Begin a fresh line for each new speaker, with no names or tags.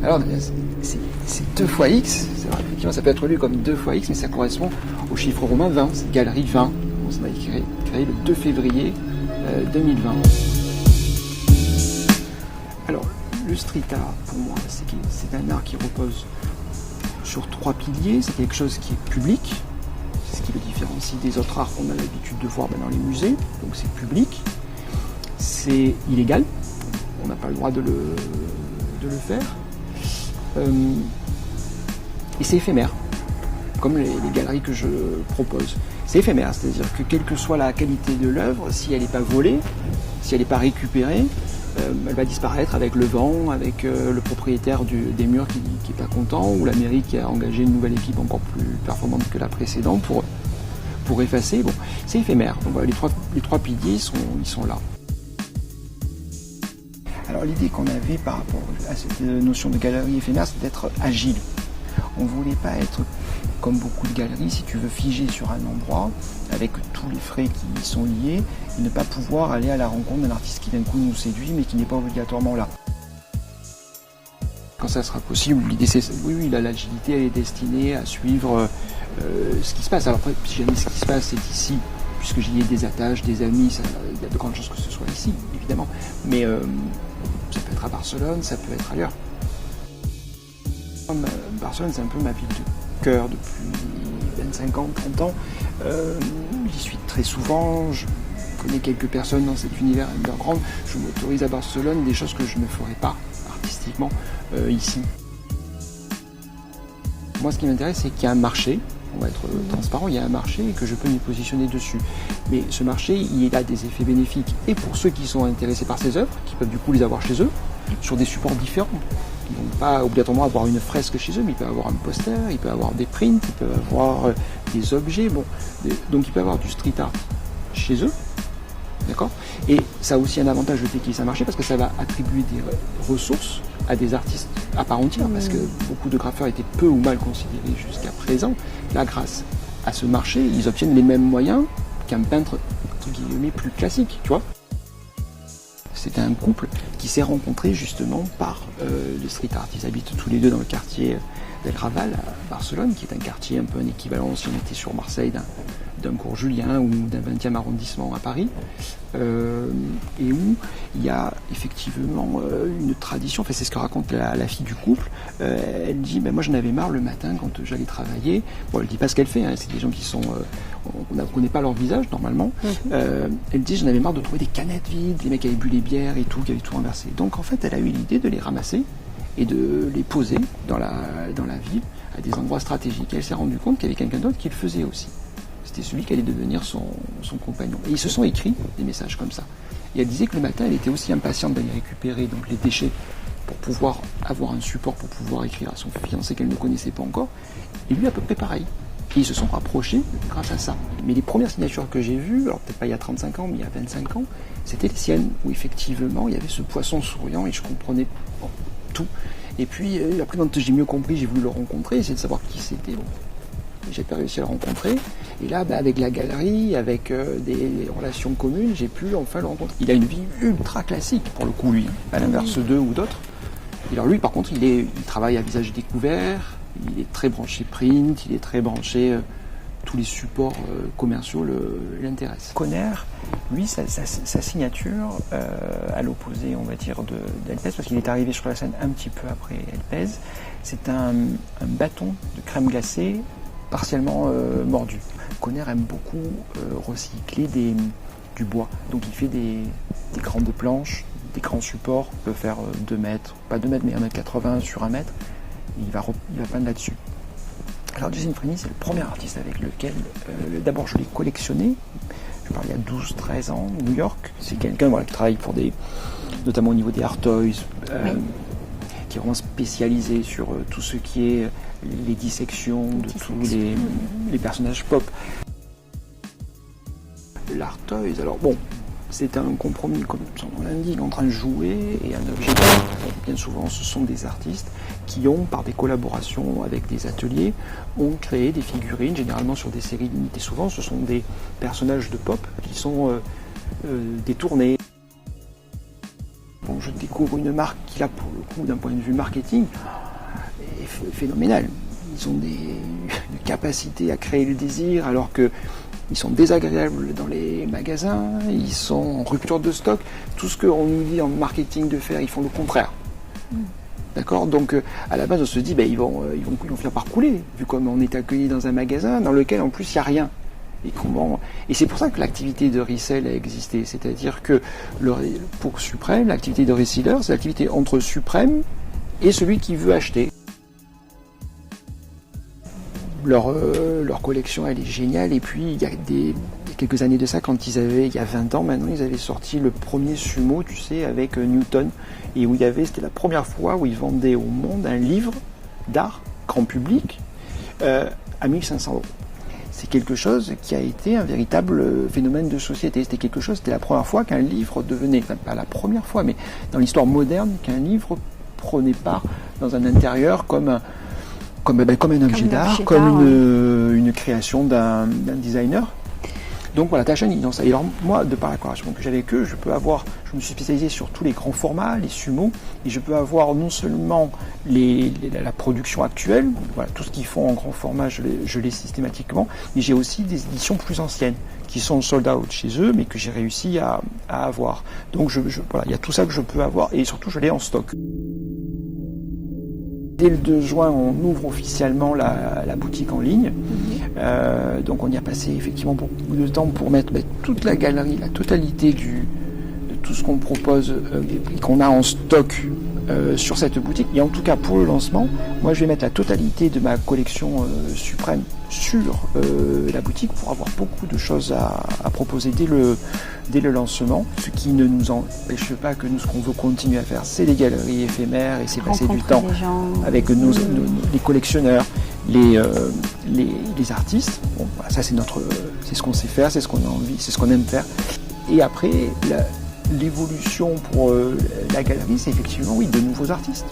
Alors, c'est 2 fois X, c'est vrai, effectivement, ça peut être lu comme 2 fois X, mais ça correspond au chiffre romain 20, c'est galerie 20. On a créé le 2 février 2020. Alors, le street art, pour moi, c'est un art qui repose sur 3 piliers. C'est quelque chose qui est public, c'est ce qui le différencie des autres arts qu'on a l'habitude de voir dans les musées, donc c'est public. C'est illégal, on n'a pas le droit de le faire. Et c'est éphémère, comme les galeries que je propose. C'est éphémère, c'est-à-dire que quelle que soit la qualité de l'œuvre, si elle n'est pas volée, si elle n'est pas récupérée, elle va disparaître avec le vent, avec le propriétaire des murs qui n'est pas content, ou la mairie qui a engagé une nouvelle équipe encore plus performante que la précédente pour effacer. Bon, c'est éphémère. Donc voilà, les trois piliers ils sont là. Alors l'idée qu'on avait par rapport à cette notion de galerie éphémère, c'est d'être agile. On ne voulait pas être comme beaucoup de galeries, si tu veux, figé sur un endroit, avec tous les frais qui y sont liés, et ne pas pouvoir aller à la rencontre d'un artiste qui d'un coup nous séduit, mais qui n'est pas obligatoirement là. Quand ça sera possible, l'idée c'est, oui, l'agilité elle est destinée à suivre ce qui se passe. Alors après, si jamais ce qui se passe c'est ici, puisque j'y ai des attaches, des amis, il y a de grandes chances que ce soit ici, évidemment. Mais ça peut être à Barcelone, ça peut être ailleurs. Barcelone, c'est un peu ma ville de cœur depuis 25 ans, 30 ans. J'y suis très souvent, je connais quelques personnes dans cet univers underground. Je m'autorise à Barcelone des choses que je ne ferais pas artistiquement ici. Moi, ce qui m'intéresse, c'est qu'il y a un marché. On va être transparent, il y a un marché et que je peux m'y positionner dessus. Mais ce marché, il a des effets bénéfiques et pour ceux qui sont intéressés par ces œuvres, qui peuvent du coup les avoir chez eux, sur des supports différents. Ils ne vont pas obligatoirement avoir une fresque chez eux, mais ils peuvent avoir un poster, ils peuvent avoir des prints, ils peuvent avoir des objets. Bon, donc ils peuvent avoir du street art chez eux. D'accord ? Et ça a aussi un avantage de qu'il ça marché parce que ça va attribuer des ressources à des artistes à part entière, parce que beaucoup de graffeurs étaient peu ou mal considérés jusqu'à présent. Là, grâce à ce marché, ils obtiennent les mêmes moyens qu'un peintre, entre guillemets, plus classique, tu vois. C'était un couple qui s'est rencontré justement par le street art. Ils habitent tous les deux dans le quartier d'El Raval à Barcelone, qui est un quartier un peu un équivalent, si on était sur Marseille, d'un cours Julien ou d'un 20e arrondissement à Paris, et où il y a effectivement une tradition, enfin c'est ce que raconte la fille du couple. Elle dit, moi j'en avais marre le matin quand j'allais travailler. Bon, elle dit pas ce qu'elle fait, hein, c'est des gens qui sont... on ne connaît pas leur visage normalement. Elle dit, j'en avais marre de trouver des canettes vides, les mecs avaient bu les bières et tout, qui avaient tout renversé. Donc en fait elle a eu l'idée de les ramasser et de les poser dans la ville à des endroits stratégiques. Et elle s'est rendue compte qu'il y avait quelqu'un d'autre qui le faisait aussi. C'était celui qui allait devenir son compagnon. Et ils se sont écrits des messages comme ça. Et elle disait que le matin, elle était aussi impatiente d'aller récupérer donc, les déchets pour pouvoir avoir un support, pour pouvoir écrire à son fiancé qu'elle ne connaissait pas encore. Et lui, à peu près pareil. Et ils se sont rapprochés grâce à ça. Mais les premières signatures que j'ai vues, alors peut-être pas il y a 35 ans, mais il y a 25 ans, c'était les siennes, où effectivement, il y avait ce poisson souriant et je comprenais tout. Et puis, après, quand j'ai mieux compris, j'ai voulu le rencontrer, essayer de savoir qui c'était. Bon. J'ai pas réussi à le rencontrer. Et là, avec la galerie, avec des relations communes, j'ai pu enfin le rencontrer. Il a une vie ultra classique, pour le coup, lui, à l'inverse d'eux ou d'autres. Et alors lui, par contre, il travaille à visage découvert, il est très branché print, il est très branché... tous les supports commerciaux l'intéressent. Conner, lui, sa signature, à l'opposé, on va dire, d'Elpez, parce qu'il est arrivé sur la scène un petit peu après Elpez, c'est un bâton de crème glacée partiellement mordu. Conner aime beaucoup recycler du bois, donc il fait des grandes planches, des grands supports, il peut faire 2 mètres, pas 2 mètres, mais 1,80 m sur 1 mètre, et il va peindre là-dessus. Alors Jason Frenny, c'est le premier artiste avec lequel, d'abord je l'ai collectionné, je parle il y a 12-13 ans, New York. C'est quelqu'un qui travaille pour notamment au niveau des art toys, qui est vraiment spécialisé sur tout ce qui est les dissections de tous les personnages pop. L'art toys, alors bon, c'est un compromis, comme son nom l'indique, entre un jouet et un objet. Bien souvent, ce sont des artistes qui ont, par des collaborations avec des ateliers, ont créé des figurines, généralement sur des séries limitées. Souvent, ce sont des personnages de pop qui sont détournés. Bon, je découvre découvre une marque qui, là, pour le coup, d'un point de vue marketing, est phénoménale. Ils ont une capacité à créer le désir, alors que ils sont désagréables dans les magasins, ils sont en rupture de stock. Tout ce qu'on nous dit en marketing de faire, ils font le contraire. D'accord ? Donc, à la base, on se dit, ils vont finir par couler, vu comme on est accueilli dans un magasin dans lequel, en plus, il n'y a rien. Et c'est pour ça que l'activité de resell a existé. C'est-à-dire que pour Suprême, l'activité de reseller, c'est l'activité entre Suprême et celui qui veut acheter. Leur collection, elle est géniale. Et puis, il y a quelques années de ça, il y a 20 ans maintenant, ils avaient sorti le premier sumo, tu sais, avec Newton. Et où c'était la première fois où ils vendaient au monde un livre d'art, grand public, à 1500 €. C'est quelque chose qui a été un véritable phénomène de société. C'était la première fois qu'un livre devenait, enfin, pas la première fois, mais dans l'histoire moderne, qu'un livre prenait part dans un intérieur comme un objet d'art, comme une création d'un designer. Donc voilà, Taschen, ils ont ça. Et alors moi, de par la collaboration que j'ai avec eux, je me suis spécialisé sur tous les grands formats, les sumos, et je peux avoir non seulement la production actuelle, voilà, tout ce qu'ils font en grand format, je l'ai systématiquement, mais j'ai aussi des éditions plus anciennes, qui sont sold out chez eux, mais que j'ai réussi à avoir. Donc voilà, il y a tout ça que je peux avoir, et surtout je l'ai en stock. Dès le 2 juin, on ouvre officiellement la boutique en ligne. Donc on y a passé effectivement beaucoup de temps pour mettre toute la galerie, la totalité de tout ce qu'on propose et qu'on a en stock sur cette boutique. Et en tout cas pour le lancement, moi je vais mettre la totalité de ma collection Suprême sur la boutique pour avoir beaucoup de choses à proposer dès le lancement. Ce qui ne nous empêche pas que nous, ce qu'on veut continuer à faire, c'est les galeries éphémères et c'est passer du temps avec les collectionneurs, les artistes. Bon, voilà, ça c'est ce qu'on sait faire, c'est ce qu'on a envie, c'est ce qu'on aime faire. Et après, l'évolution pour la galerie, c'est effectivement, oui, de nouveaux artistes.